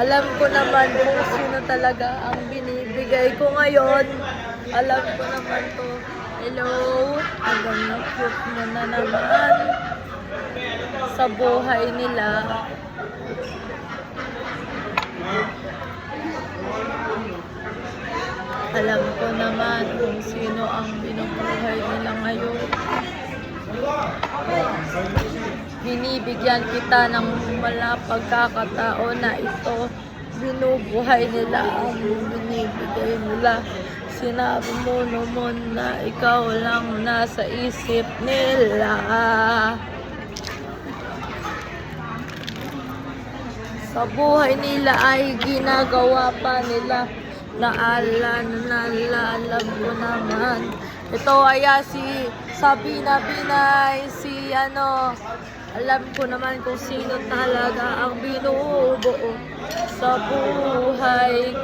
Alam ko naman kung sino talaga ang binibigay ko ngayon. Alam ko naman to. Hello, hanggang na-cute mo na naman sa buhay nila. Alam ko naman kung sino ang binubuhay nila ngayon. Binibigyan kita ng wala pagkakataon na ito. Binubuhay nila ang binibigay nila. Sinabi mo naman na ikaw lang nasa isip nila. Sa buhay nila ay ginagawa pa nila. Naalala ko naman. Ito ay si Sabina Binay, si alam ko naman kung sino talaga ang binubuo sa buhay